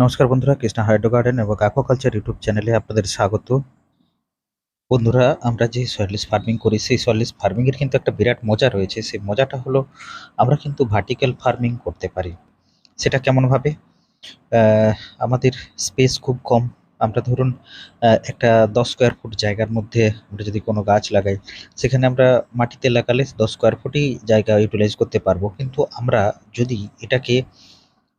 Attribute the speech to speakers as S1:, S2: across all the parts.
S1: নমস্কার বন্ধুরা, Krishna hydro garden এবং অ্যাকোয়াকালচার ইউটিউব চ্যানেলে আপনাদের স্বাগত। বন্ধুরা, আমরা যে সয়েললেস ফার্মিং করি সেই সয়েললেস ফার্মিং এর কিন্তু একটা বিরাট মজা রয়েছে। সেই মজাটা হলো আমরা কিন্তু ভার্টিক্যাল ফার্মিং করতে পারি। সেটা কেমন ভাবে? আহ, আমাদের স্পেস খুব কম। আমরা ধরুন একটা 10 স্কোয়ার ফুট জায়গার মধ্যে আমরা যদি কোনো গাছ লাগাই, সেখানে আমরা মাটিতে লাগালে 10 স্কোয়ার ফুটই জায়গা ইউটিলাইজ করতে পারবো। কিন্তু আমরা যদি এটাকে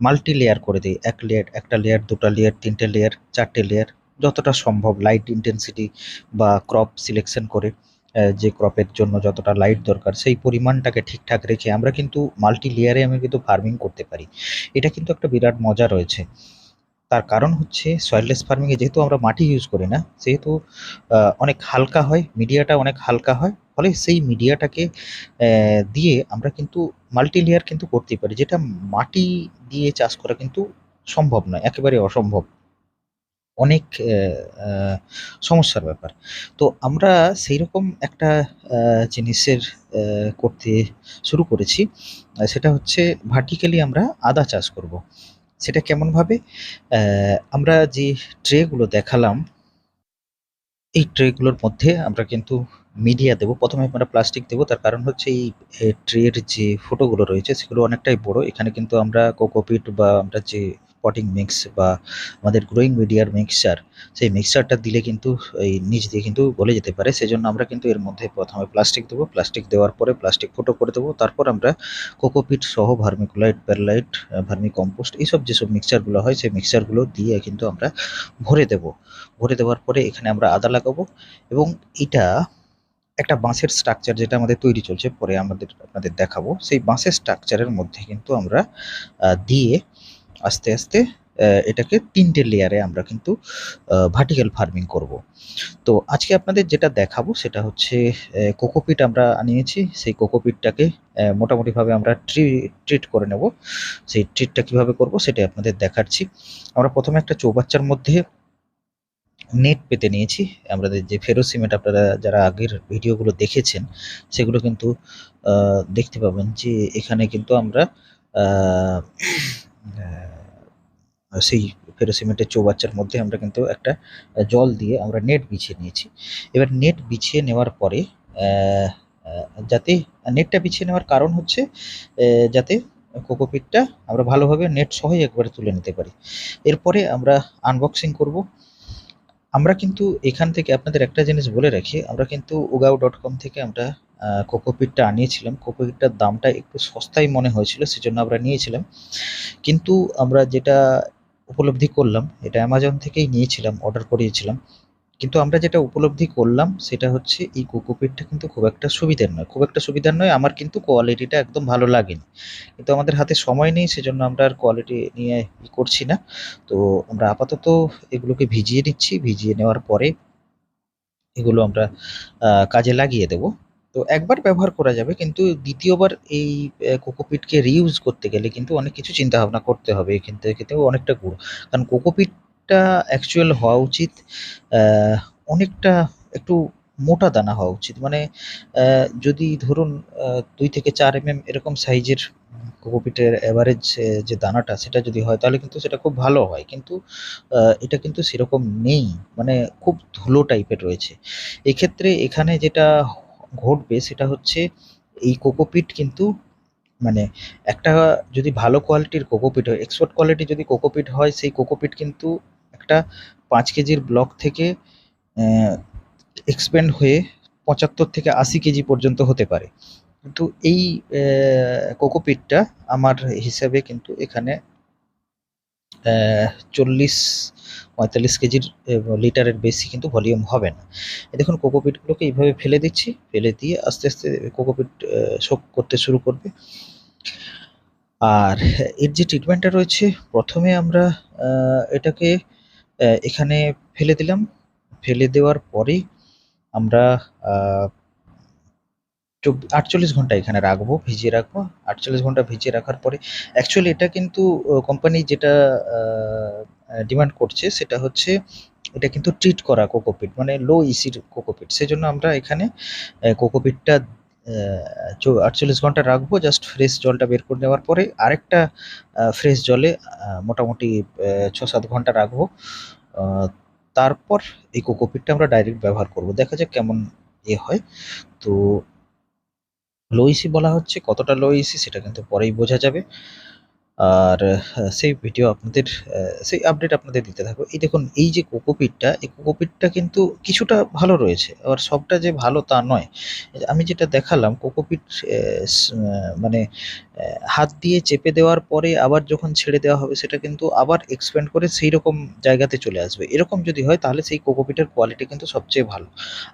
S1: মাল্টি লেয়ার করে দিই, এক লেয়ার, একটা লেয়ার, দুটো লেয়ার, তিনটে লেয়ার, চারটে লেয়ার, যতটা সম্ভব লাইট ইন্টেন্সিটি বা ক্রপ সিলেকশন করে, যে ক্রপের জন্য যতটা লাইট দরকার সেই পরিমাণটাকে ঠিকঠাক রেখে আমরা কিন্তু মাল্টি লেয়ারে আমি কিন্তু ফার্মিং করতে পারি। এটা কিন্তু একটা বিরাট মজা রয়েছে। তার কারণ হচ্ছে সয়েললেস ফার্মিংয়ে যেহেতু আমরা মাটি ইউজ করি না, সেহেতু অনেক হালকা হয়, মিডিয়াটা অনেক হালকা হয়। ফলে সেই মিডিয়াটাকে দিয়ে আমরা কিন্তু মাল্টি লেয়ার কিন্তু করতেই পারি, যেটা মাটি দিয়ে চাষ করা কিন্তু সম্ভব নয়, একেবারে অসম্ভব। অনেক সমস্যার ব্যাপার। তো আমরা সেইরকম একটা জিনিসের করতে শুরু করেছি। সেটা হচ্ছে ভার্টিক্যালি আমরা আদা চাষ করব। সেটা কেমনভাবে? আমরা যে ট্রেগুলো দেখালাম, এই ট্রেগুলোর মধ্যে আমরা কিন্তু মিডিয়া দেবো। প্রথমে আমরা প্লাস্টিক দেবো, তার কারণ হচ্ছে এই ট্রের যে ফুটোগুলো রয়েছে সেগুলো অনেকটাই বড়। এখানে কিন্তু আমরা কোকোপিট বা আমরা যে পটিং মিক্স বা আমাদের গ্রোয়িং মিডিয়ার মিক্সচার, সেই মিক্সচারটা দিলে কিন্তু এই নিচ দিয়ে কিন্তু গলে যেতে পারে। সেজন্য আমরা কিন্তু এর মধ্যে প্রথমে প্লাস্টিক দেবো, প্লাস্টিক দেওয়ার পরে প্লাস্টিক ফুটো করে দেবো, তারপর আমরা কোকোপিট সহ ভার্মিকুলাইট, পারলাইট, ভার্মি কম্পোস্ট, এইসব যেসব মিক্সচারগুলো হয় সেই মিক্সচারগুলো দিয়ে কিন্তু আমরা ভরে দেবো। ভরে দেওয়ার পরে এখানে আমরা আদা লাগাবো। এবং এটা একটা বাঁশের স্ট্রাকচার যেটা আমাদের তৈরি চলছে, পরে আপনাদের দেখাবো। সেই বাঁশের স্ট্রাকচারের মধ্যে কিন্তু আমরা দিয়ে আস্তে আস্তে এটাকে 3টে লেয়ারে আমরা কিন্তু ভার্টিক্যাল ফার্মিং করব। তো আজকে আপনাদের যেটা দেখাবো সেটা হচ্ছে কোকোপিট আমরা আনিয়েছি। সেই কোকোপিটটাকে মোটামুটিভাবে আমরা ট্রিট করে নেব। সেই ট্রিটটা কিভাবে করব সেটাই আপনাদের দেখাচ্ছি। আমরা প্রথমে একটা চৌবাচ্চার মধ্যে নেট পেতে নিয়েছি। আমাদের যে ফেরো সিমেন্ট, আপনারা যারা আগের ভিডিওগুলো দেখেছেন সেগুলো কিন্তু দেখতে পাবেন যে এখানে কিন্তু আমরা আহ, সেই ফেরো সিমেন্টের চৌবাচ্চার মধ্যে আমরা কিন্তু একটা জল দিয়ে আমরা নেট বিছিয়ে নিয়েছি। এবার নেট বিছিয়ে নেওয়ার পরে আহ, আহ, যাতে নেটটা বিছিয়ে নেওয়ার কারণ হচ্ছে যাতে কোকোপিটটা আমরা ভালোভাবে নেট সহই একবারে তুলে নিতে পারি। এরপরে আমরা আনবক্সিং করব। আমরা কিন্তু এখান থেকে আপনাদের একটা জিনিস বলে রাখি, আমরা কিন্তু ugaw.com থেকে আমরা কোকোপিটটা আনিয়েছিলাম। কোকোপিটটার দামটা একটু সস্তাই মনে হয়েছিল, সেজন্য আমরা নিয়েছিলাম। কিন্তু আমরা যেটা উপলব্ধি করলাম, এটা অ্যামাজন থেকেই নিয়েছিলাম, অর্ডার করিয়েছিলাম। কিন্তু আমরা যেটা উপলব্ধি করলাম সেটা হচ্ছে এই কোকোপিটটা কিন্তু খুব একটা সুবিধার নয়, খুব একটা সুবিধার নয়। আমার কিন্তু কোয়ালিটিটা একদম ভালো লাগেনি। কিন্তু আমাদের হাতে সময় নেই, সেজন্য আমরা আর কোয়ালিটি নিয়ে করছি না। তো আমরা আপাতত এগুলোকে ভিজিয়ে নিচ্ছি। ভিজিয়ে নেওয়ার পরে এগুলো আমরা কাজে লাগিয়ে দেব। তো একবার ব্যবহার করা যাবে, কিন্তু দ্বিতীয়বার এই কোকোপিটকে রিউজ করতে গেলে কিন্তু অনেক কিছু চিন্তা ভাবনা করতে হবে। এখান থেকেও অনেকটা গুঁড়ো, কারণ কোকোপিটটা অ্যাকচুয়াল হওয়া উচিত আহ, অনেকটা একটু মোটা দানা হওয়া উচিত। মানে যদি ধরুন 2 থেকে 4 এরকম সাইজের কোকোপিটের অ্যাভারেজ যে দানাটা সেটা যদি হয় তাহলে কিন্তু সেটা খুব ভালো হয়। কিন্তু এটা কিন্তু সেরকম নেই, মানে খুব ধুলো টাইপের রয়েছে। এক্ষেত্রে এখানে যেটা ঘটবে সেটা হচ্ছে এই কোকোপিট কিন্তু মানে একটা যদি ভালো কোয়ালিটির কোকোপিট হয়, এক্সপোর্ট কোয়ালিটি যদি কোকোপিট হয়, সেই কোকোপিট কিন্তু একটা 5 কেজির ব্লক থেকে এক্সপেন্ড হয়ে 75 থেকে 80 কেজি পর্যন্ত হতে পারে। কিন্তু এই কোকোপিটটা আমার হিসাবে কিন্তু এখানে 40-45 কেজির লিটারের বেশি কিন্তু ভলিউম হবে না। দেখুন কোকোপিটগুলোকে এইভাবে ফেলে দিচ্ছি, ফেলে দিয়ে আস্তে আস্তে কোকোপিট শোক করতে শুরু করবে। আর এর যে ট্রিটমেন্টটা রয়েছে, প্রথমে আমরা এটাকে এখানে ফেলে দিলাম। ফেলে দেওয়ার পরেই আমরা 48 ঘন্টা এখানে রাখবো, ভিজিয়ে রাখবো। 48 ঘন্টা ভিজিয়ে রাখার পরে অ্যাকচুয়ালি এটা কিন্তু কোম্পানি যেটা ডিমান্ড করছে সেটা হচ্ছে এটা কিন্তু ট্রিট করা কোকোপিট, মানে লো ইসির কোকোপিট। সেজন্য আমরা এখানে কোকোপিটটা 48 ঘন্টা রাখবো, জাস্ট ফ্রেশ জলটা বের করে নেওয়ার পরে আরেকটা ফ্রেশ জলে মোটামুটি 6-7 ঘন্টা রাখবো। আহ, তারপর এই কোকোপিটটা আমরা ডাইরেক্ট ব্যবহার করব, দেখা যাক কেমন হয়। তো লো ইসি বলা হচ্ছে, কতটা লো ইসি সেটা কিন্তু পরেই বোঝা যাবে। আর সেই ভিডিও আপনাদের সেই আপডেট আপনাদের দিতে থাকবো। এই দেখুন, এই যে কোকোপিটটা, এই কোকোপিটটা কিন্তু কিছুটা ভালো রয়েছে, আবার সবটা যে ভালো তা নয়। এই যে আমি যেটা দেখালাম কোকোপিট মানে হাত দিয়ে চেপে দেওয়ার পরে আবার যখন ছেড়ে দেওয়া হবে সেটা কিন্তু আবার এক্সপ্যান্ড করে সেই রকম জায়গাতে চলে আসবে। এরকম যদি হয় তাহলে সেই কোকোপিটের কোয়ালিটি কিন্তু সবচেয়ে ভালো।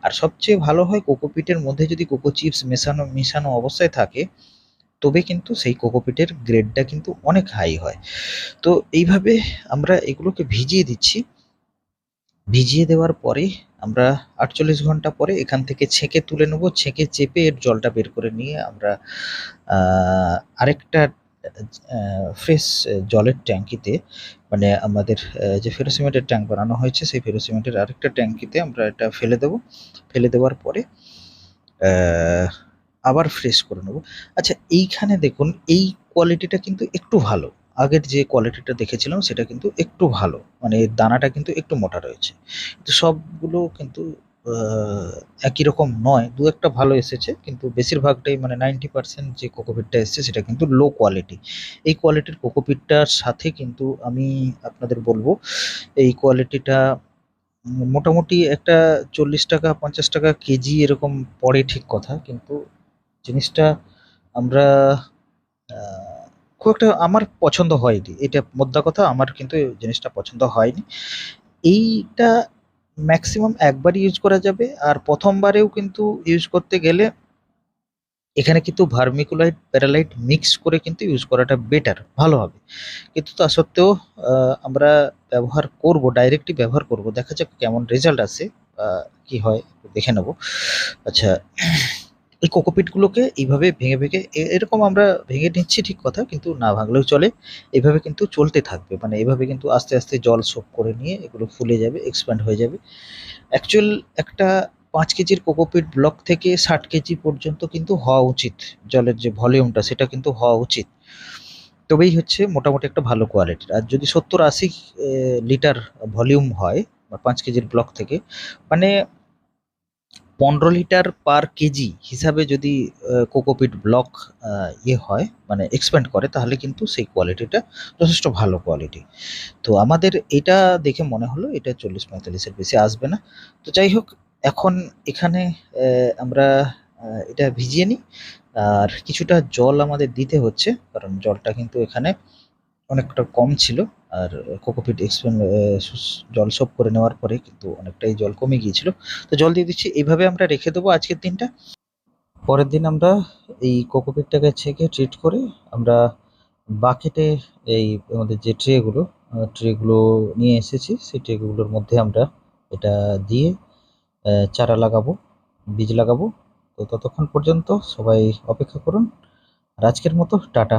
S1: আর সবচেয়ে ভালো হয় কোকোপিটের মধ্যে যদি কোকো চিপস মেশানো মিশানো অবস্থায় থাকে, তবে কিন্তু সেই কোকোপিটের গ্রেডটা কিন্তু অনেক হাই হয়। তো এইভাবে আমরা এগুলোকে ভিজিয়ে দিচ্ছি। ভিজিয়ে দেওয়ার পরে আমরা 48 ঘন্টা পরে এখান থেকে ছেঁকে তুলে নেব। ছেঁকে চেপে এর জলটা বের করে নিয়ে আমরা আরেকটা ফ্রেশ জলের ট্যাঙ্কিতে, মানে আমাদের যে ফেরো সিমেন্টের ট্যাঙ্ক বানানো হয়েছে সেই ফেরো সিমেন্টের আরেকটা ট্যাঙ্কিতে আমরা এটা ফেলে দেব। ফেলে দেওয়ার পরে আবার ফ্রেশ করে নেব। আচ্ছা, এইখানে দেখুন এই কোয়ালিটিটা কিন্তু একটু ভালো। আগের যে কোয়ালিটিটা দেখেছিলাম সেটা কিন্তু একটু ভালো, মানে এর দানাটা কিন্তু একটু মোটা রয়েছে। কিন্তু সবগুলো কিন্তু একই রকম নয়, দু একটা ভালো এসেছে, কিন্তু বেশিরভাগটাই মানে 90% যে কোকোপিটটা এসেছে সেটা কিন্তু লো কোয়ালিটি। এই কোয়ালিটির কোকোপিটটার সাথে কিন্তু আমি আপনাদের বলবো, এই কোয়ালিটিটা মোটামুটি একটা 40 টাকা 50 টাকা কেজি এরকম পড়ে, ঠিক কথা, কিন্তু জিনিসটা আমরা খুব একটা আমার পছন্দ হয়নি। এটা মোদ্দা কথা, আমার কিন্তু এই জিনিসটা পছন্দ হয়নি। এইটা ম্যাক্সিমাম একবারই ইউজ করা যাবে, আর প্রথমবারেও কিন্তু ইউজ করতে গেলে এখানে কিন্তু ভার্মিকুলাইট প্যারালাইট মিক্স করে কিন্তু ইউজ করাটা বেটার, ভালো হবে। কিন্তু তা সত্ত্বেও আমরা ব্যবহার করব, ডাইরেক্টলি ব্যবহার করব, দেখা যাক কেমন রেজাল্ট আসে, কি হয় একটু দেখে নেব। আচ্ছা, এই কোকোপিটগুলোকে এইভাবে ভেঙে ভেঙে এরকম আমরা ভেঙে নিচ্ছি, ঠিক কথা, কিন্তু না ভাঙলেও চলে। এভাবে কিন্তু চলতে থাকবে, মানে এভাবে কিন্তু আস্তে আস্তে জল সোক করে নিয়ে এগুলো ফুলে যাবে, এক্সপ্যান্ড হয়ে যাবে। অ্যাকচুয়াল একটা 5 কেজির কোকোপিট ব্লক থেকে 60 কেজি পর্যন্ত কিন্তু হওয়া উচিত। জলের যে ভলিউমটা সেটা কিন্তু হওয়া উচিত, তবেই হচ্ছে মোটামুটি একটা ভালো কোয়ালিটির। আর যদি 70-80 লিটার ভলিউম হয় বা 5 কেজির ব্লক থেকে, মানে 15 লিটার পার কেজি হিসাবে যদি কোকোপিট ব্লক হয়, মানে এক্সপ্যান্ড করে, তাহলে কিন্তু সেই কোয়ালিটিটা যথেষ্ট ভালো কোয়ালিটি। তো আমাদের এটা দেখে মনে হলো এটা 40-45-এর বেশি আসবে না। তো যাই হোক, এখন এখানে আমরা এটা ভিজিয়ে নিই। আর কিছুটা জল আমাদের দিতে হচ্ছে, কারণ জলটা কিন্তু এখানে অনেকটা কম ছিল। আর কোকোপিট জল সোপ করে নেওয়ার পরে কিন্তু অনেকটাই জল কমে গিয়েছিল। তো জল দিয়ে দিচ্ছি, এইভাবে আমরা রেখে দেবো আজকের দিনটা। পরের দিন আমরা এই কোকোপিটটাকে ছেঁকে ট্রিট করে আমরা বাকেটে, এই আমাদের যে ট্রেগুলো নিয়ে এসেছি সেই ট্রেগুলোর মধ্যে আমরা এটা দিয়ে চারা লাগাবো, বীজ লাগাবো। তো ততক্ষণ পর্যন্ত সবাই অপেক্ষা করুন। আর আজকের মতো টাটা।